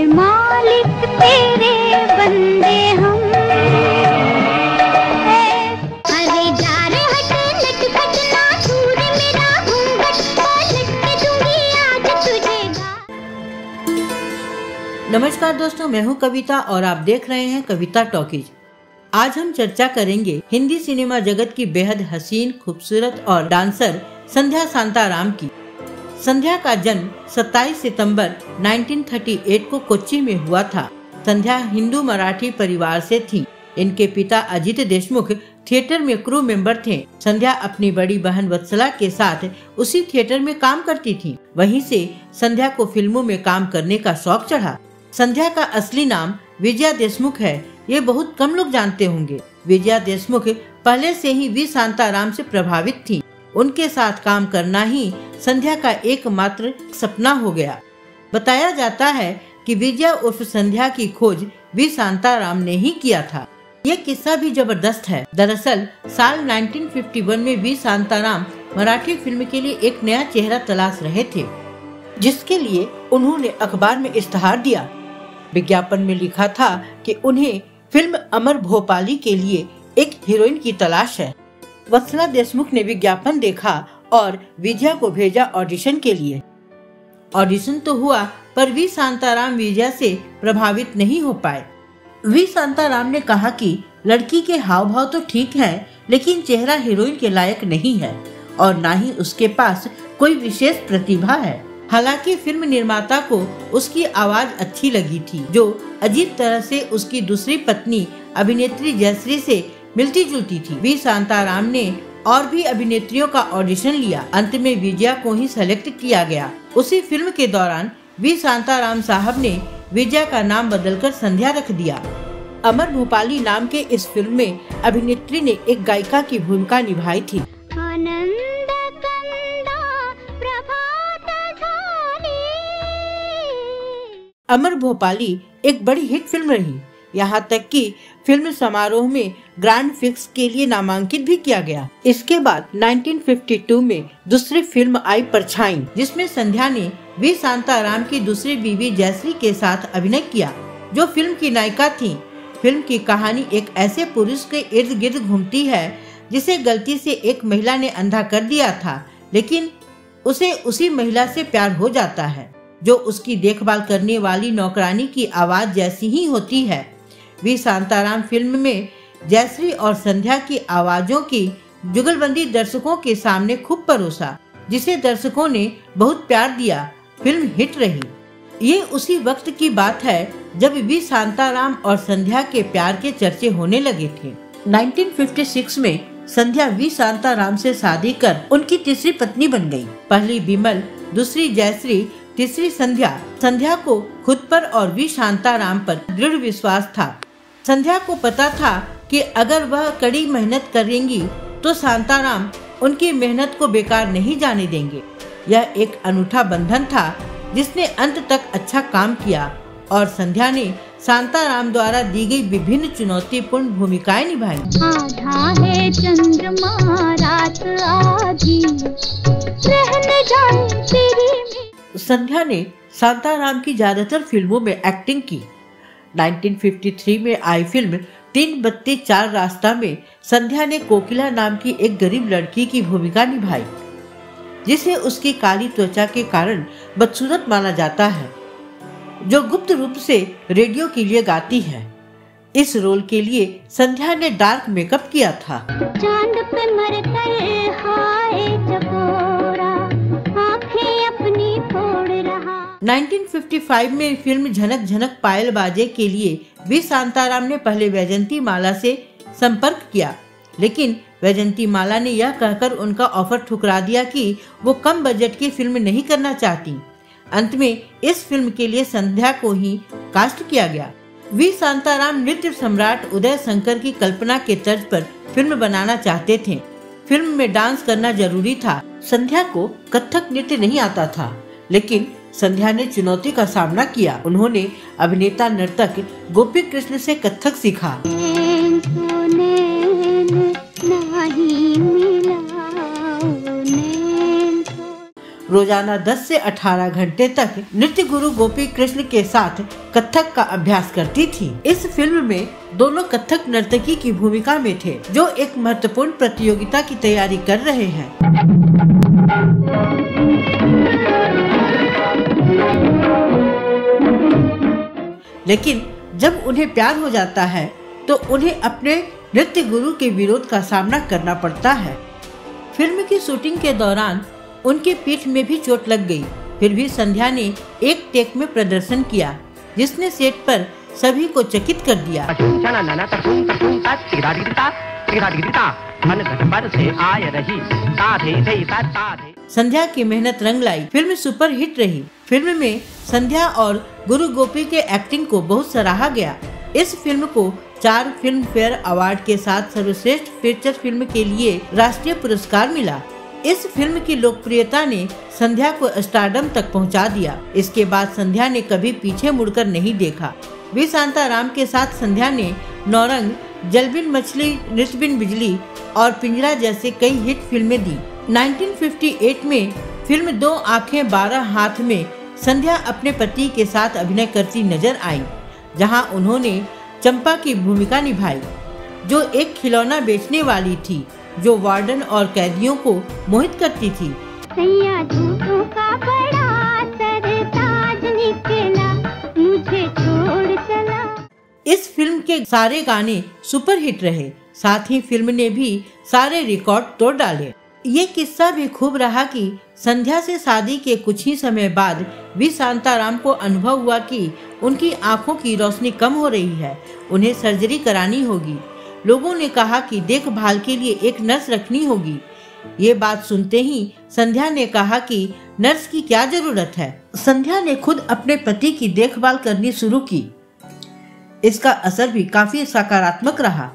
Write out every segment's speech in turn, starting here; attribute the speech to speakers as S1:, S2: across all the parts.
S1: मालिक तेरे बंदे हम अरे जा रे हट नटखट ना दूर मेरा घूंघट पलट के दूंगी आज तुझे गा।
S2: नमस्कार दोस्तों, मैं हूं कविता और आप देख रहे हैं कविता टॉकीज। आज हम चर्चा करेंगे हिंदी सिनेमा जगत की बेहद हसीन, खूबसूरत और डांसर संध्या शांताराम की। संध्या का जन्म 27 सितंबर 1938 को कोच्चि में हुआ था। संध्या हिंदू मराठी परिवार से थी। इनके पिता अजित देशमुख थिएटर में क्रू मेंबर थे। संध्या अपनी बड़ी बहन वत्सला के साथ उसी थिएटर में काम करती थी। वहीं से संध्या को फिल्मों में काम करने का शौक चढ़ा। संध्या का असली नाम विजया देशमुख है। ये बहुत कम लोग जानते होंगे। विजया देशमुख पहले से ही वी शांताराम से प्रभावित थी। उनके साथ काम करना ही संध्या का एकमात्र सपना हो गया। बताया जाता है कि विजया उर्फ संध्या की खोज वी शांताराम ने ही किया था। ये किस्सा भी जबरदस्त है। दरअसल साल 1951 में वी शांताराम मराठी फिल्म के लिए एक नया चेहरा तलाश रहे थे, जिसके लिए उन्होंने अखबार में इश्तहार दिया। विज्ञापन में लिखा था कि उन्हें फिल्म अमर भोपाली के लिए एक हीरोइन की तलाश है। वत्सला देशमुख ने विज्ञापन देखा और विजया को भेजा ऑडिशन के लिए। ऑडिशन तो हुआ, पर वी शांताराम विजया से प्रभावित नहीं हो पाए। वी शांताराम ने कहा कि लड़की के हाव भाव तो ठीक है, लेकिन चेहरा हीरोइन के लायक नहीं है और न ही उसके पास कोई विशेष प्रतिभा है। हालांकि फिल्म निर्माता को उसकी आवाज अच्छी लगी थी, जो अजीब तरह से उसकी दूसरी पत्नी अभिनेत्री जयश्री से मिलती जुलती थी। वी शांताराम ने और भी अभिनेत्रियों का ऑडिशन लिया। अंत में विजया को ही सेलेक्ट किया गया। उसी फिल्म के दौरान वी शांताराम साहब ने विजया का नाम बदलकर संध्या रख दिया। अमर भोपाली नाम के इस फिल्म में अभिनेत्री ने एक गायिका की भूमिका निभाई थी। अमर भोपाली एक बड़ी हिट फिल्म रही, यहाँ तक कि फिल्म समारोह में ग्रैंड फिक्स के लिए नामांकित भी किया गया। इसके बाद 1952 में दूसरी फिल्म आई परछाई, जिसमें संध्या ने वी शांताराम की दूसरी बीवी जयश्री के साथ अभिनय किया, जो फिल्म की नायिका थी। फिल्म की कहानी एक ऐसे पुरुष के इर्द गिर्द घूमती है जिसे गलती से एक महिला ने अंधा कर दिया था, लेकिन उसे उसी महिला से प्यार हो जाता है, जो उसकी देखभाल करने वाली नौकरानी की आवाज जैसी ही होती है। वी शांताराम फिल्म में जयश्री और संध्या की आवाजों की जुगलबंदी दर्शकों के सामने खूब परोसा, जिसे दर्शकों ने बहुत प्यार दिया। फिल्म हिट रही। ये उसी वक्त की बात है जब वी शांताराम और संध्या के प्यार के चर्चे होने लगे थे। 1956 में संध्या वी शांताराम से शादी कर उनकी तीसरी पत्नी बन गई। पहली बिमल, दूसरी जयश्री, तीसरी संध्या। संध्या को खुद पर और वी शांताराम पर दृढ़ विश्वास था। संध्या को पता था कि अगर वह कड़ी मेहनत करेंगी तो शांताराम उनकी मेहनत को बेकार नहीं जाने देंगे। यह एक अनूठा बंधन था जिसने अंत तक अच्छा काम किया और संध्या ने शांताराम द्वारा दी गई विभिन्न चुनौतीपूर्ण भूमिकाएं निभाई।
S1: आधा है चंद्रमा रात आधी रहने जाए तेरी में।
S2: संध्या ने शांताराम की ज्यादातर फिल्मों में एक्टिंग की। 1953 में आई फिल्म 3 बत्ती 4 रास्ता में संध्या ने कोकिला नाम की एक गरीब लड़की की भूमिका निभाई, जिसे उसकी काली त्वचा के कारण बदसूरत माना जाता है, जो गुप्त रूप से रेडियो के लिए गाती है। इस रोल के लिए संध्या ने डार्क मेकअप किया था।
S1: चांद पे मरकर हाय चकोरा आंखें अपनी फोड़ रहा।
S2: 1955 में फिल्म झनक झनक पायल बाजे के लिए वी शांताराम ने पहले वैजंती माला से संपर्क किया, लेकिन वैजंती माला ने यह कहकर उनका ऑफर ठुकरा दिया कि वो कम बजट की फिल्म नहीं करना चाहती। अंत में इस फिल्म के लिए संध्या को ही कास्ट किया गया। वी शांताराम नृत्य सम्राट उदय शंकर की कल्पना के तर्ज पर फिल्म बनाना चाहते थे। फिल्म में डांस करना जरूरी था। संध्या को कथक नृत्य नहीं आता था, लेकिन संध्या ने चुनौती का सामना किया। उन्होंने अभिनेता नर्तक गोपी कृष्ण से कथक सीखा। रोजाना 10 से 18 घंटे तक नृत्य गुरु गोपी कृष्ण के साथ कथक का अभ्यास करती थी। इस फिल्म में दोनों कथक नर्तकी की भूमिका में थे, जो एक महत्वपूर्ण प्रतियोगिता की तैयारी कर रहे हैं। लेकिन जब उन्हें प्यार हो जाता है तो उन्हें अपने नृत्य गुरु के विरोध का सामना करना पड़ता है। फिल्म की शूटिंग के दौरान उनके पीठ में भी चोट लग गई। फिर भी संध्या ने एक टेक में प्रदर्शन किया, जिसने सेट पर सभी को चकित कर दिया। संध्या की मेहनत रंग लाई। फिल्म सुपर हिट रही। फिल्म में संध्या और गुरु गोपी के एक्टिंग को बहुत सराहा गया। इस फिल्म को 4 फिल्म फेयर अवार्ड के साथ सर्वश्रेष्ठ फीचर फिल्म के लिए राष्ट्रीय पुरस्कार मिला। इस फिल्म की लोकप्रियता ने संध्या को स्टारडम तक पहुंचा दिया। इसके बाद संध्या ने कभी पीछे मुड़कर नहीं देखा। वी शांताराम के साथ संध्या ने नौरंग, जल बिन मछली, नृत्य बिन बिजली और पिंजरा जैसे कई हिट फिल्में दी। 1958 में फिल्म 2 आँखें 12 हाथ में संध्या अपने पति के साथ अभिनय करती नजर आई, जहां उन्होंने चंपा की भूमिका निभाई, जो एक खिलौना बेचने वाली थी, जो वार्डन और कैदियों को मोहित करती थी।
S1: सैया झूठों का बड़ा सरताज निकला, मुझे छोड़ चला।
S2: इस फिल्म के सारे गाने सुपर हिट रहे। साथ ही फिल्म ने भी सारे रिकॉर्ड तोड़ डाले। ये किस्सा भी खूब रहा कि संध्या से शादी के कुछ ही समय बाद वी शांताराम को अनुभव हुआ कि उनकी आंखों की रोशनी कम हो रही है, उन्हें सर्जरी करानी होगी। लोगों ने कहा कि देखभाल के लिए एक नर्स रखनी होगी। ये बात सुनते ही संध्या ने कहा कि नर्स की क्या जरूरत है। संध्या ने खुद अपने पति की देखभाल करनी शुरू की। इसका असर भी काफी सकारात्मक रहा।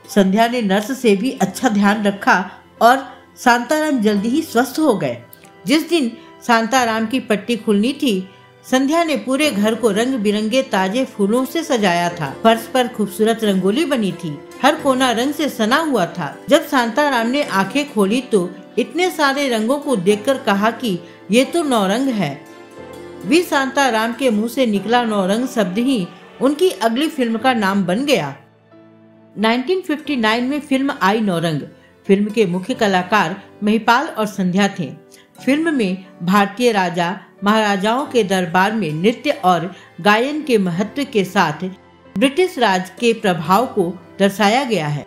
S2: संध्या ने नर्स से भी अच्छा ध्यान रखा और शांताराम जल्दी ही स्वस्थ हो गए। जिस दिन शांताराम की पट्टी खुलनी थी, संध्या ने पूरे घर को रंग बिरंगे ताजे फूलों से सजाया था। फर्श पर खूबसूरत रंगोली बनी थी, हर कोना रंग से सना हुआ था। जब शांताराम ने आंखें खोली तो इतने सारे रंगों को देखकर कहा कि ये तो नौरंग है। वी शांताराम के मुंह से निकला नौरंग शब्द ही उनकी अगली फिल्म का नाम बन गया। 1959 में फिल्म आई नौरंग। फिल्म के मुख्य कलाकार महिपाल और संध्या थे। फिल्म में भारतीय राजा महाराजाओं के दरबार में नृत्य और गायन के महत्व के साथ ब्रिटिश राज के प्रभाव को दर्शाया गया है।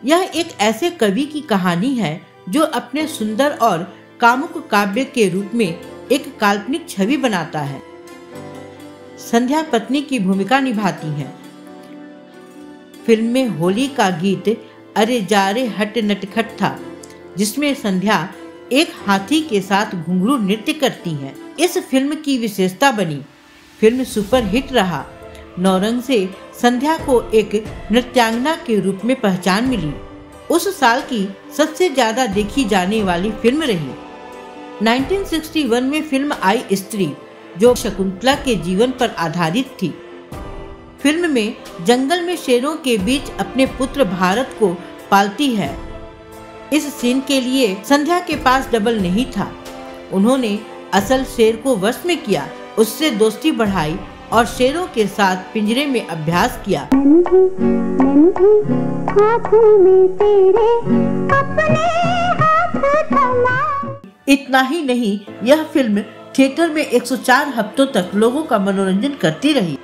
S2: यह एक ऐसे कवि की कहानी है जो अपने सुंदर और कामुक काव्य के रूप में एक काल्पनिक छवि बनाता है। संध्या पत्नी की भूमिका निभाती हैं। फिल्म में होली का गीत अरे जा रे हट नटखट था, जिसमें संध्या एक हाथी के साथ घुंघरू नृत्य करती हैं। इस फिल्म की विशेषता बनी। फिल्म सुपर हिट रहा। नौरंग से संध्या को एक नृत्यांगना के रूप में पहचान मिली। उस साल की सबसे ज्यादा देखी जाने वाली फिल्म रही। 1961 में फिल्म आई स्त्री, जो शकुंतला के जीवन पर आधारित थी। फिल्म में जंगल में शेरों के बीच अपने पुत्र भारत को पालती है। इस सीन के लिए संध्या के पास डबल नहीं था। उन्होंने असल शेर को वश में किया, उससे दोस्ती बढ़ाई और शेरों के साथ पिंजरे में अभ्यास किया। इतना ही नहीं, यह फिल्म थिएटर में 104 हफ्तों तक लोगों का मनोरंजन करती रही।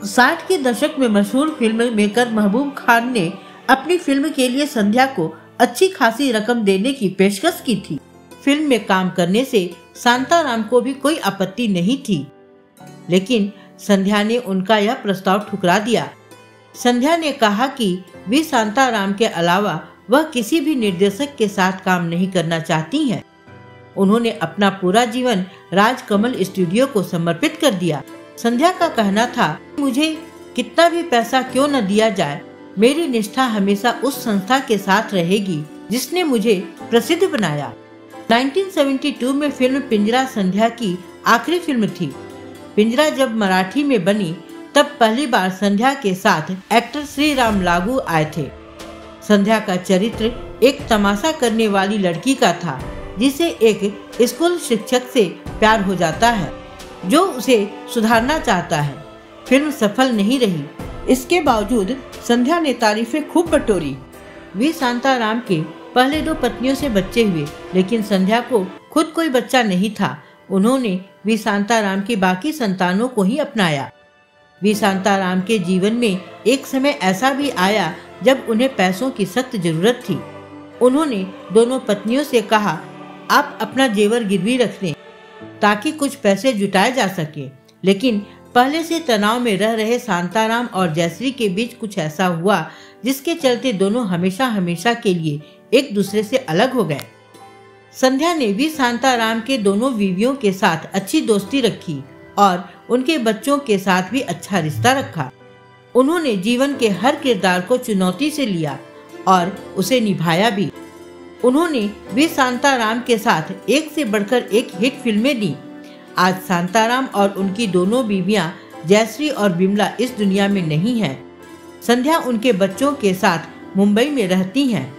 S2: 60 के दशक में मशहूर फिल्म मेकर महबूब खान ने अपनी फिल्म के लिए संध्या को अच्छी खासी रकम देने की पेशकश की थी। फिल्म में काम करने से शांताराम को भी कोई आपत्ति नहीं थी, लेकिन संध्या ने उनका यह प्रस्ताव ठुकरा दिया। संध्या ने कहा कि वे शांताराम के अलावा वह किसी भी निर्देशक के साथ काम नहीं करना चाहती हैं। उन्होंने अपना पूरा जीवन राजकमल स्टूडियो को समर्पित कर दिया। संध्या का कहना था, मुझे कितना भी पैसा क्यों न दिया जाए, मेरी निष्ठा हमेशा उस संस्था के साथ रहेगी जिसने मुझे प्रसिद्ध बनाया। 1972 में फिल्म पिंजरा संध्या की आखिरी फिल्म थी। पिंजरा जब मराठी में बनी तब पहली बार संध्या के साथ एक्टर श्री राम लागू आए थे। संध्या का चरित्र एक तमाशा करने वाली लड़की का था, जिसे एक स्कूल शिक्षक से प्यार हो जाता है जो उसे सुधारना चाहता है। फिल्म सफल नहीं रही, इसके बावजूद संध्या ने तारीफें खूब बटोरी। वी शांताराम के पहले 2 पत्नियों से बच्चे हुए, लेकिन संध्या को खुद कोई बच्चा नहीं था। उन्होंने वी शांताराम की बाकी संतानों को ही अपनाया। वी शांताराम के जीवन में एक समय ऐसा भी आया जब उन्हें पैसों की सख्त जरूरत थी। उन्होंने दोनों पत्नियों से कहा, आप अपना जेवर गिरवी रख लें ताकि कुछ पैसे जुटाए जा सके। लेकिन पहले से तनाव में रह रहे शांताराम और जयश्री के बीच कुछ ऐसा हुआ जिसके चलते दोनों हमेशा हमेशा के लिए एक दूसरे से अलग हो गए। संध्या ने वी शांताराम के दोनों बीवियों के साथ अच्छी दोस्ती रखी और उनके बच्चों के साथ भी अच्छा रिश्ता रखा। उन्होंने जीवन के हर किरदार को चुनौती से लिया और उसे निभाया भी। उन्होंने वी शांताराम के साथ एक से बढ़कर एक हिट फिल्में दी। आज शांताराम और उनकी दोनों बीवियां जयश्री और बिमला इस दुनिया में नहीं हैं। संध्या उनके बच्चों के साथ मुंबई में रहती हैं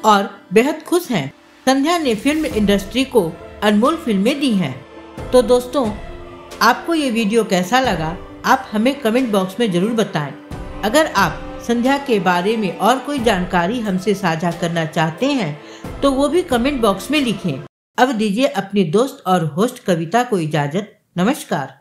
S2: और बेहद खुश हैं। संध्या ने फिल्म इंडस्ट्री को अनमोल फिल्में दी हैं। तो दोस्तों, आपको ये वीडियो कैसा लगा, आप हमें कमेंट बॉक्स में जरूर बताएं। अगर आप संध्या के बारे में और कोई जानकारी हमसे साझा करना चाहते हैं तो वो भी कमेंट बॉक्स में लिखें। अब दीजिए अपनी दोस्त और होस्ट कविता को इजाजत। नमस्कार।